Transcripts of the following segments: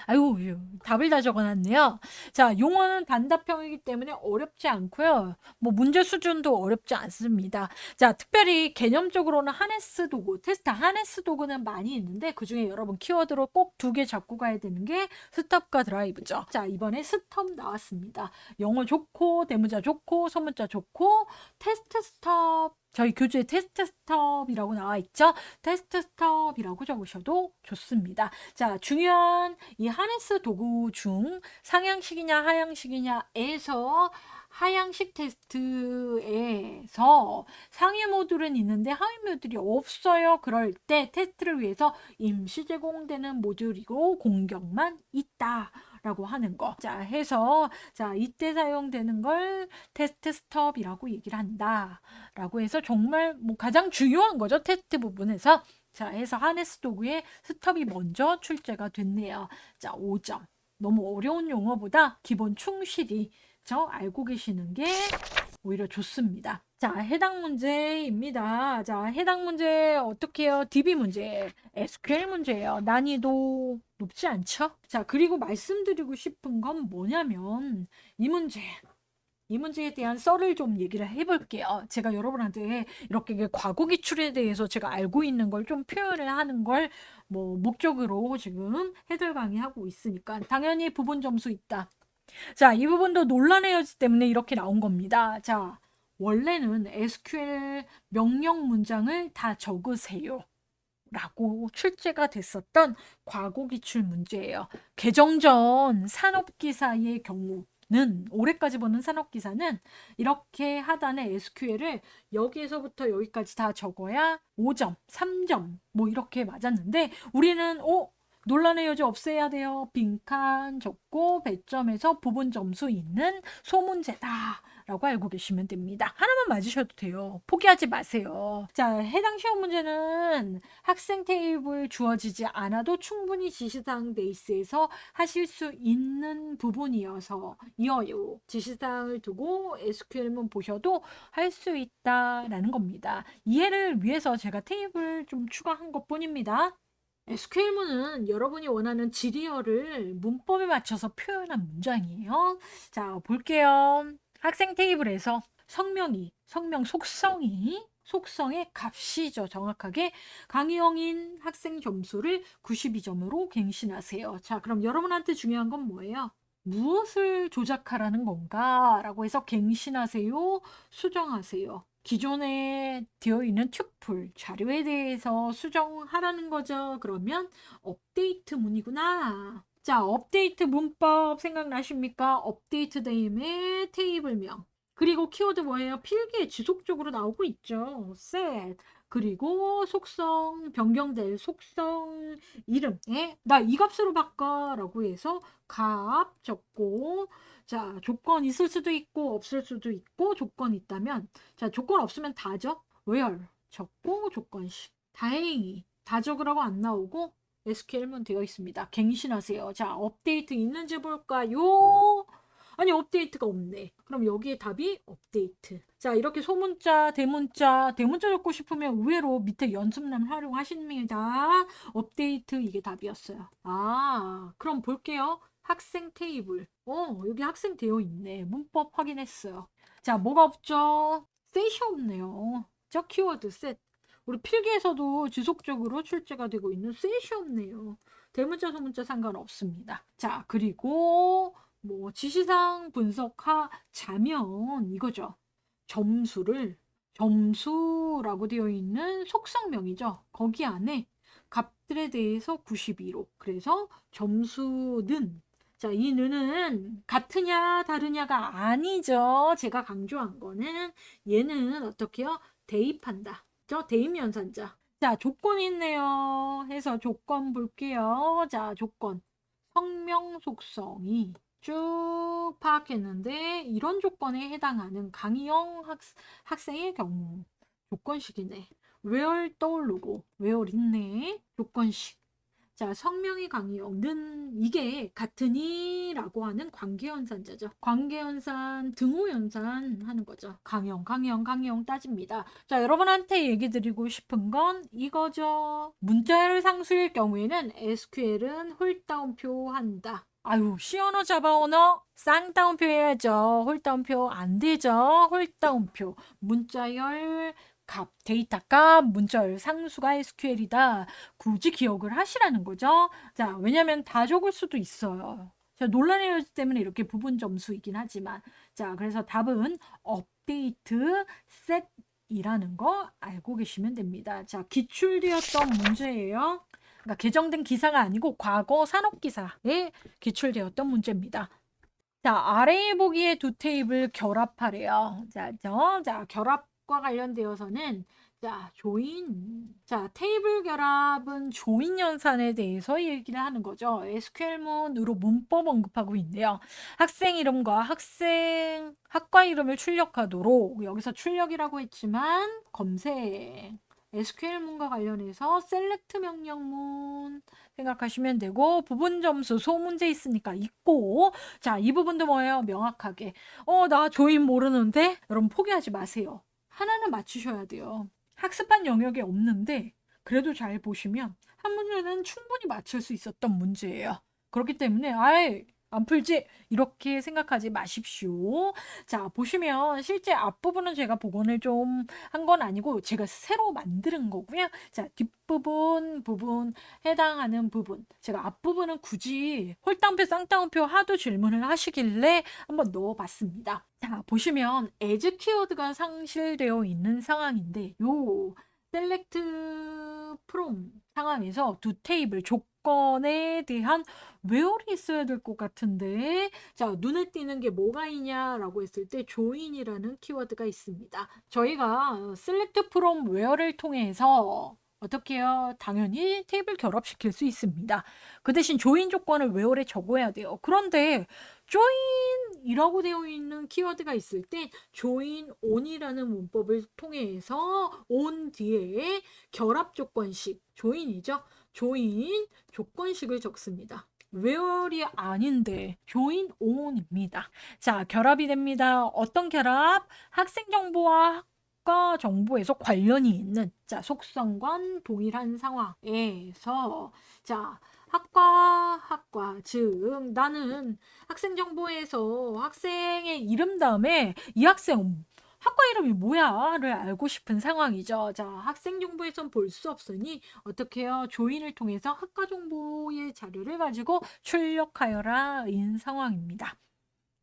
아유, 답을 다 적어놨네요. 자, 용어는 단답형이기 때문에 어렵지 않고요. 뭐 문제 수준도 어렵지 않습니다. 자, 특별히 개념적으로는 하네스 도구, 테스트 하네스 도구는 많이 있는데 그중에 여러분 키워드로 꼭 두 개 잡고 가야 되는 게 스톱과 드라이브죠. 자, 이번에 스톱 나왔습니다. 영어 좋고, 대문자 좋고, 소문자 좋고, 테스트 스톱. 저희 교재에 테스트 스톱이라고 나와 있죠. 테스트 스톱이라고 적으셔도 좋습니다. 자, 중요한 이 하네스 도구 중 상향식이냐 하향식이냐에서 하향식 테스트에서 상위 모듈은 있는데 하위 모듈이 없어요. 그럴 때 테스트를 위해서 임시 제공되는 모듈이고 공격만 있다. 라고 하는 거. 자, 해서, 자, 이때 사용되는 걸 테스트 스톱이라고 얘기를 한다. 라고 해서 정말 뭐 가장 중요한 거죠. 테스트 부분에서. 자, 해서 하네스 도구의 스톱이 먼저 출제가 됐네요. 자, 5점. 너무 어려운 용어보다 기본 충실히 저 알고 계시는 게 오히려 좋습니다. 자, 해당 문제입니다. 자, 해당 문제 어떻게 해요? DB 문제, SQL 문제예요. 난이도 높지 않죠? 자, 그리고 말씀드리고 싶은 건 뭐냐면 이 문제에 대한 썰을 좀 얘기를 해볼게요. 제가 여러분한테 이렇게 과거 기출에 대해서 제가 알고 있는 걸 좀 표현을 하는 걸 뭐 목적으로 지금 해설 강의하고 있으니까 당연히 부분 점수 있다. 자, 이 부분도 논란의 여지 때문에 이렇게 나온 겁니다. 자, 원래는 SQL 명령 문장을 다 적으세요. 라고 출제가 됐었던 과거 기출 문제예요. 개정 전 산업기사의 경우는 올해까지 보는 산업기사는 이렇게 하단에 SQL을 여기에서부터 여기까지 다 적어야 5점, 3점 뭐 이렇게 맞았는데 우리는 논란의 여지 없애야 돼요. 빈칸 적고 배점에서 부분 점수 있는 소문제다. 라고 알고 계시면 됩니다. 하나만 맞으셔도 돼요. 포기하지 마세요. 자, 해당 시험 문제는 학생 테이블 주어지지 않아도 충분히 지시사항 베이스에서 하실 수 있는 부분이어서 이어요. 지시사항을 두고 SQL만 보셔도 할 수 있다라는 겁니다. 이해를 위해서 제가 테이블 좀 추가한 것 뿐입니다. SQL문은 여러분이 원하는 지리어를 문법에 맞춰서 표현한 문장이에요. 자, 볼게요. 학생 테이블에서 성명 속성의 값이죠. 정확하게 강의형인 학생 점수를 92점으로 갱신하세요. 자, 그럼 여러분한테 중요한 건 뭐예요? 무엇을 조작하라는 건가? 라고 해서 갱신하세요, 수정하세요. 기존에 되어 있는 튜플 자료에 대해서 수정하라는 거죠. 그러면 업데이트 문이구나. 자, 업데이트 문법 생각나십니까? 업데이트 다음에 테이블명. 그리고 키워드 뭐예요? 필기에 지속적으로 나오고 있죠. set. 그리고 속성, 변경될 속성 이름에 나 이 값으로 바꿔라고 해서 값 적고 자, 조건 있을 수도 있고 없을 수도 있고 조건 있다면 자, 조건 없으면 다죠. where 적고 조건식. 다행히 다 적으라고 안 나오고 SQL만 되어 있습니다. 갱신하세요. 자, 업데이트 있는지 볼까요? 아니, 업데이트가 없네. 그럼 여기에 답이 업데이트. 자, 이렇게 소문자, 대문자 적고 싶으면 의외로 밑에 연습란 활용하십니다. 업데이트 이게 답이었어요. 아, 그럼 볼게요. 학생 테이블. 여기 학생 되어 있네. 문법 확인했어요. 자, 뭐가 없죠? 셋이 없네요. 저 키워드 셋. 우리 필기에서도 지속적으로 출제가 되고 있는 셋이 없네요. 대문자, 소문자 상관없습니다. 자, 그리고 뭐 지시사항 분석하자면 이거죠. 점수라고 되어 있는 속성명이죠. 거기 안에 값들에 대해서 92로. 그래서 점수는 자, 이 는은 같으냐 다르냐가 아니죠. 제가 강조한 거는 얘는 어떻게 해요? 대입한다. 대입 연산자. 자, 조건이 있네요. 해서 조건 볼게요. 자, 조건. 성명 속성이 쭉 파악했는데 이런 조건에 해당하는 강의형 학생의 경우 조건식이네. where 떠오르고 where 있네. 조건식. 자, 성명의 강의어는 이게 같으니라고 하는 관계연산자죠. 관계연산, 등호연산 하는 거죠. 강형 따집니다. 자, 여러분한테 얘기 드리고 싶은 건 이거죠. 문자열 상수일 경우에는 SQL은 홀다운표 한다. 아유, 시언어 자바 언어 쌍따옴표 해야죠. 홀다운표 안 되죠. 홀다운표. 문자열 값, 데이터 값, 문자열 상수가 SQL이다. 굳이 기억을 하시라는 거죠. 자, 왜냐면 다 적을 수도 있어요. 자, 논란의 여지 때문에 이렇게 부분 점수이긴 하지만. 자, 그래서 답은 업데이트 셋이라는 거 알고 계시면 됩니다. 자, 기출되었던 문제예요. 그러니까 개정된 기사가 아니고 과거 산업기사에 기출되었던 문제입니다. 자, 아래에 보기에 두 테이블 결합하래요. 자, 결합과 관련되어서는 자, 자, 테이블 결합은 조인 연산에 대해서 얘기를 하는 거죠. SQL문으로 문법 언급하고 있는데요. 학생 이름과 학과 이름을 출력하도록 여기서 출력이라고 했지만 검색 SQL문과 관련해서 셀렉트 명령문 생각하시면 되고 부분 점수 소문제 있으니까 있고 자, 이 부분도 뭐예요? 명확하게 나 조인 모르는데 여러분 포기하지 마세요. 하나는 맞추셔야 돼요. 학습한 영역이 없는데 그래도 잘 보시면 한 문제는 충분히 맞출 수 있었던 문제예요. 그렇기 때문에 아예 안 풀지 이렇게 생각하지 마십시오. 자, 보시면 실제 앞부분은 제가 복원을 좀 한 건 아니고 제가 새로 만드는 거고요. 자, 뒷부분 해당하는 부분 제가 앞부분은 굳이 홀따옴표 쌍따옴표 하도 질문을 하시길래 한번 넣어봤습니다. 자, 보시면 as 키워드가 상실되어 있는 상황인데 요 셀렉트 프롬 상황에서 두 테이블 조건에 대한 where이 있어야 될 것 같은데 자, 눈에 띄는 게 뭐가 있냐라고 했을 때 join이라는 키워드가 있습니다. 저희가 select from where를 통해서 어떻게 해요? 당연히 테이블 결합시킬 수 있습니다. 그 대신 join 조건을 where에 적어야 돼요. 그런데 join이라고 되어 있는 키워드가 있을 때 join on이라는 문법을 통해서 on 뒤에 결합 조건식 join이죠. join 조건식을 적습니다. where이 아닌데 join on입니다. 자, 결합이 됩니다. 어떤 결합? 학생 정보와 학과 정보에서 관련이 있는 자, 속성과 동일한 상황에서 자, 학과 즉 나는 학생 정보에서 학생의 이름 다음에 이 학생 학과 이름이 뭐야를 알고 싶은 상황이죠. 자, 학생 정보에선 볼 수 없으니 어떻게 해요? 조인을 통해서 학과 정보의 자료를 가지고 출력하여라 인 상황입니다.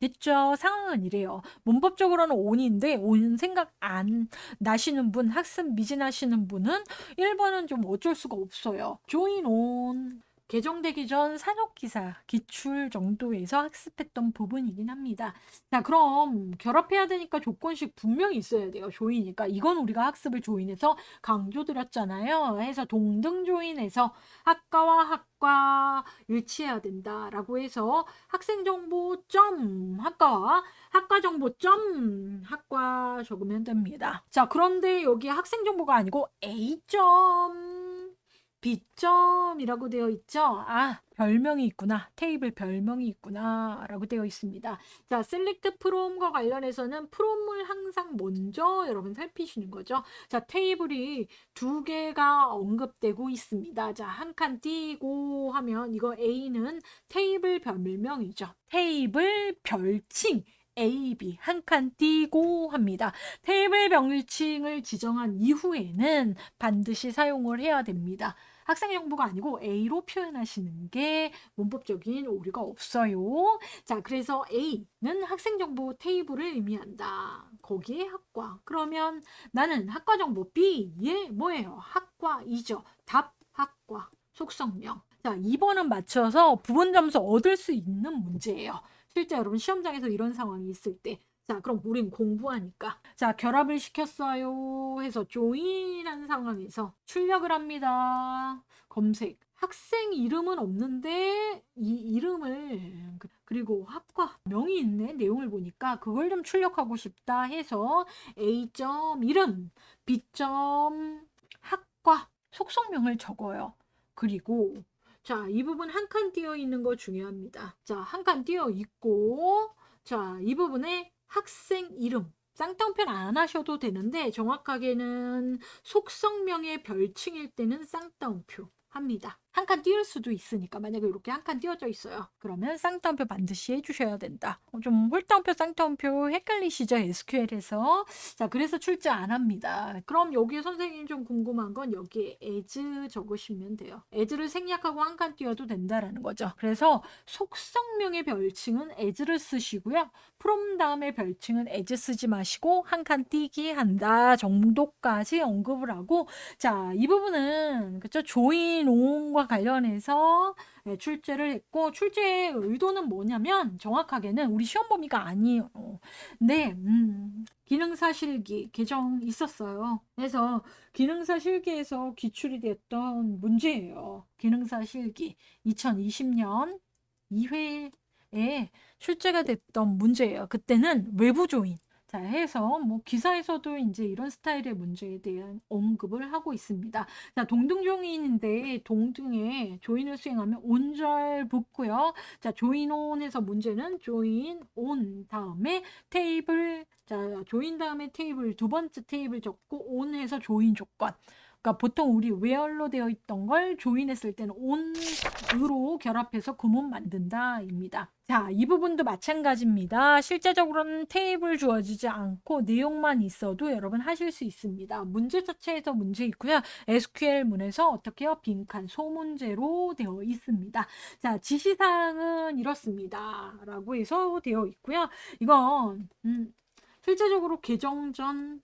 됐죠? 상황은 이래요. 문법적으로는 on인데 on 생각 안 나시는 분, 학습 미진하시는 분은 1번은 좀 어쩔 수가 없어요. join on 개정되기 전 산업기사 기출 정도에서 학습했던 부분이긴 합니다. 자, 그럼 결합해야 되니까 조건식 분명히 있어야 돼요. 조이니까. 이건 우리가 학습을 조인해서 강조드렸잖아요. 해서 동등 조인해서 학과와 학과 일치해야 된다라고 해서 학생정보 점 학과와 학과정보 점 학과 적으면 됩니다. 자, 그런데 여기 학생정보가 아니고 A 점 B점이라고 되어 있죠? 아, 별명이 있구나. 테이블 별명이 있구나. 라고 되어 있습니다. 자, select from과 관련해서는 from을 항상 먼저 여러분 살피시는 거죠. 자, 테이블이 두 개가 언급되고 있습니다. 자, 한 칸 띄고 하면 이거 A는 테이블 별명이죠. 테이블 별칭. A, B 한 칸 띄고 합니다. 테이블 별칭을 지정한 이후에는 반드시 사용을 해야 됩니다. 학생 정보가 아니고 A로 표현하시는 게 문법적인 오류가 없어요. 자, 그래서 A는 학생 정보 테이블을 의미한다. 거기에 학과. 그러면 나는 학과 정보 B에 뭐예요? 학과이죠. 답 학과. 속성명. 자, 2번은 맞춰서 부분 점수 얻을 수 있는 문제예요. 실제 여러분 시험장에서 이런 상황이 있을 때 자, 그럼 우린 공부하니까 자, 결합을 시켰어요 해서 join한 상황에서 출력을 합니다. 검색 학생 이름은 없는데 이 이름을 그리고 학과 명이 있네. 내용을 보니까 그걸 좀 출력하고 싶다 해서 A.점 이름 B.점 학과 속성명을 적어요. 그리고 자, 이 부분 한 칸 띄어 있는 거 중요합니다. 자, 한 칸 띄어 있고, 자, 이 부분에 학생 이름. 쌍따옴표는 안 하셔도 되는데 정확하게는 속성명의 별칭일 때는 쌍따옴표 합니다. 한 칸 띄울 수도 있으니까 만약에 이렇게 한 칸 띄어져 있어요. 그러면 쌍따옴표 반드시 해주셔야 된다. 좀 홀따옴표 쌍따옴표 헷갈리시죠? SQL에서. 자, 그래서 출제 안 합니다. 그럼 여기에 선생님 좀 궁금한 건 여기에 as 적으시면 돼요. as를 생략하고 한 칸 띄워도 된다라는 거죠. 그래서 속성명의 별칭은 as를 쓰시고요. from 다음에 별칭은 as 쓰지 마시고 한 칸 띄기 한다 정도까지 언급을 하고, 자, 이 부분은 그쵸, 조인 온과 관련해서 출제를 했고, 출제의 의도는 뭐냐면 정확하게는 우리 시험 범위가 아니에요. 네, 기능사 실기 개정 있었어요. 그래서 기능사 실기에서 기출이 됐던 문제예요. 기능사 실기 2020년 2회에 출제가 됐던 문제예요. 그때는 외부 조인. 자, 해서 뭐 기사에서도 이제 이런 스타일의 문제에 대한 언급을 하고 있습니다. 자, 동등 조인인데 동등에 조인을 수행하면 온절 붙고요. 자, 조인 온에서 문제는 조인 온 다음에 테이블, 자, 조인 다음에 테이블 두 번째 테이블 적고 온해서 조인 조건. 그러니까 보통 우리 where로 되어 있던 걸 조인했을 때는 on으로 결합해서 구문 만든다입니다. 자, 이 부분도 마찬가지입니다. 실제적으로는 테이블 주어지지 않고 내용만 있어도 여러분 하실 수 있습니다. 문제 자체에서 문제 있고요. SQL문에서 어떻게 해요? 빈칸 소문제로 되어 있습니다. 자, 지시사항은 이렇습니다. 라고 해서 되어 있고요. 이건 실제적으로 개정 전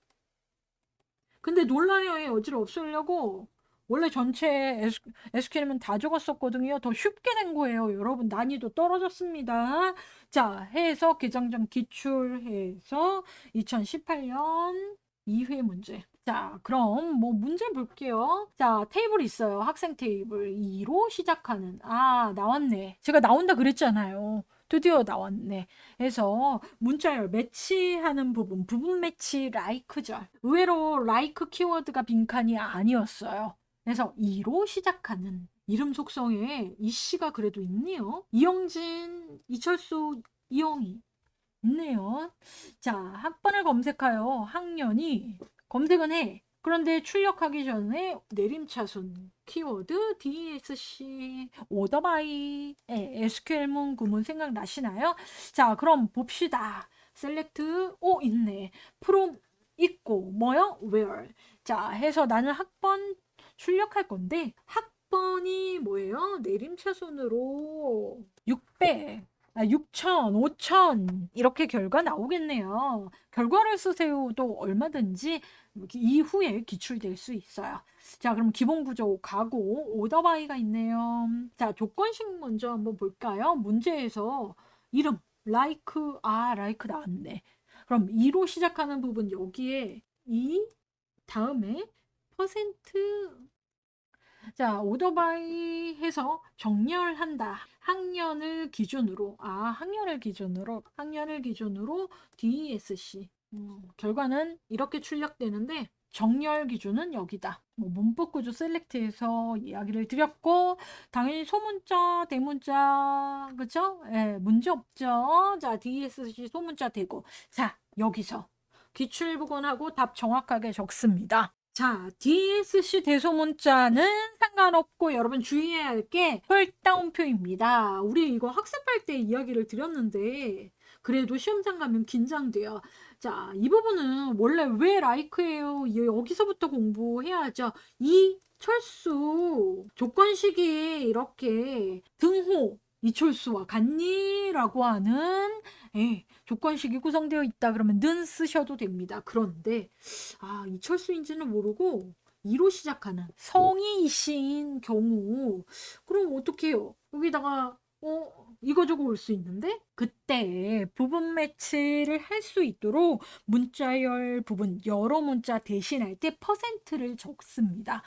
근데 논란의 여지를 없애려고 원래 전체 SQL은 다 적었었거든요. 더 쉽게 된 거예요. 여러분 난이도 떨어졌습니다. 자, 해서 개정전 기출해서 2018년 2회 문제. 자, 그럼 뭐 문제 볼게요. 자, 테이블 있어요. 학생 테이블 2로 시작하는. 아, 나왔네. 제가 나온다 그랬잖아요. 드디어 나왔네. 해서 문자열 매치하는 부분 매치 라이크절. 의외로 라이크 키워드가 빈칸이 아니었어요. 그래서 2로 시작하는 이름 속성에 이씨가 그래도 있네요. 이영진, 이철수, 이영희 있네요. 자, 학번을 검색하여 학년이 검색은 해. 그런데 출력하기 전에 내림차순 키워드 DSC 오더바이 SQL문 구문 생각나시나요? 자, 그럼 봅시다. 셀렉트 있네. 프롬 있고 뭐요? where. 자, 해서 나는 학번 출력할 건데 학번이 뭐예요? 내림차순으로 600 6천, 5천 이렇게 결과 나오겠네요. 결과를 쓰세요도 얼마든지 이후에 기출될 수 있어요. 자, 그럼 기본 구조 가고 오더바이가 있네요. 자, 조건식 먼저 한번 볼까요? 문제에서 이름 like 나왔네. 그럼 2로 시작하는 부분 여기에 이 다음에 퍼센트. 자, 오더바이 해서 정렬한다. 학년을 기준으로, 학년을 기준으로 DSC. 결과는 이렇게 출력되는데 정렬 기준은 여기다. 뭐 문법 구조 셀렉트해서 이야기를 드렸고, 당연히 소문자, 대문자, 그죠? 예, 문제 없죠? 자, DSC 소문자 되고. 자, 여기서 기출부건하고 답 정확하게 적습니다. 자, DSC 대소문자는 상관없고 여러분 주의해야 할 게 홀따옴표입니다. 우리 이거 학습할 때 이야기를 드렸는데 그래도 시험장 가면 긴장돼요. 자, 이 부분은 원래 왜 라이크예요? 여기서부터 공부해야죠. 이 철수 조건식이 이렇게 등호 이철수와 같니라고 하는 조건식이 구성되어 있다 그러면 는 쓰셔도 됩니다. 그런데 이철수인지는 모르고 2로 시작하는 성이 이시인 경우 그럼 어떻게 해요? 여기다가 이거 적어 올 수 있는데 그때 부분 매치를 할 수 있도록 문자열 부분 여러 문자 대신할 때 퍼센트를 적습니다.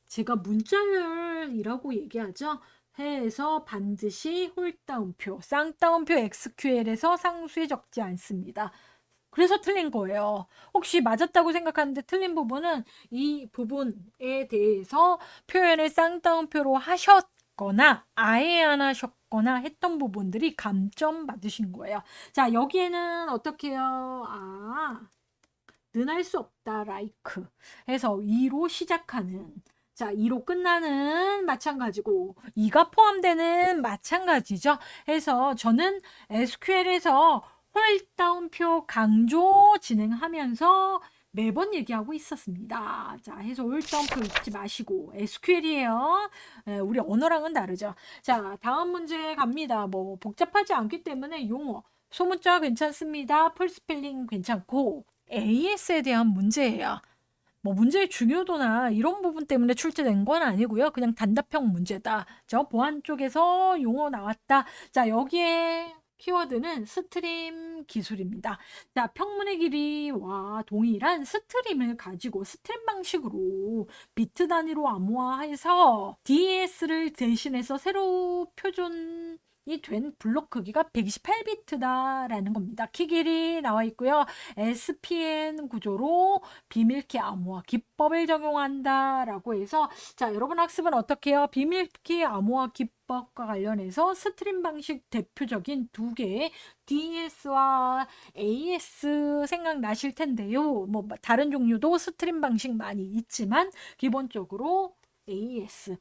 제가 문자열이라고 얘기하죠. 해서 반드시 홀따옴표, 쌍따옴표 SQL에서 상수에 적지 않습니다. 그래서 틀린 거예요. 혹시 맞았다고 생각하는데 틀린 부분은 이 부분에 대해서 표현을 쌍따옴표로 하셨거나 아예 안 하셨거나 했던 부분들이 감점 받으신 거예요. 자, 여기에는 어떻게 해요? 는할 수 없다, like 해서 2로 시작하는, 자, 2로 끝나는 마찬가지고 2가 포함되는 마찬가지죠. 해서 저는 SQL에서 홀다운표 강조 진행하면서 매번 얘기하고 있었습니다. 자, 해서 홀다운표 잊지 마시고 SQL이에요. 우리 언어랑은 다르죠. 자, 다음 문제 갑니다. 뭐 복잡하지 않기 때문에 용어, 소문자 괜찮습니다. 풀스펠링 괜찮고 AS에 대한 문제예요. 뭐 문제의 중요도나 이런 부분 때문에 출제된 건 아니고요. 그냥 단답형 문제다. 저 보안 쪽에서 용어 나왔다. 자, 여기에 키워드는 스트림 기술입니다. 자, 평문의 길이와 동일한 스트림을 가지고 스트림 방식으로 비트 단위로 암호화해서 DS를 대신해서 새로 표준 이된 블록 크기가 128비트다라는 겁니다. 키 길이 나와 있고요. SPN 구조로 비밀키 암호화 기법을 적용한다라고 해서, 자, 여러분 학습은 어떻게 해요? 비밀키 암호화 기법과 관련해서 스트림 방식 대표적인 두 개의 DS와 AS 생각나실 텐데요. 뭐 다른 종류도 스트림 방식 많이 있지만 기본적으로 AS.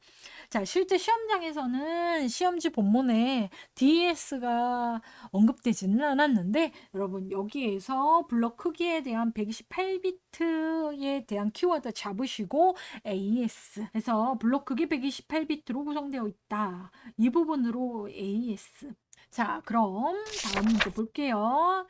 자, 실제 시험장에서는 시험지 본문에 DS가 언급되지는 않았는데, 여러분 여기에서 블록 크기에 대한 128비트에 대한 키워드 잡으시고 AS 해서 블록 크기 128비트로 구성되어 있다. 이 부분으로 AS. 자, 그럼 다음 문제 볼게요.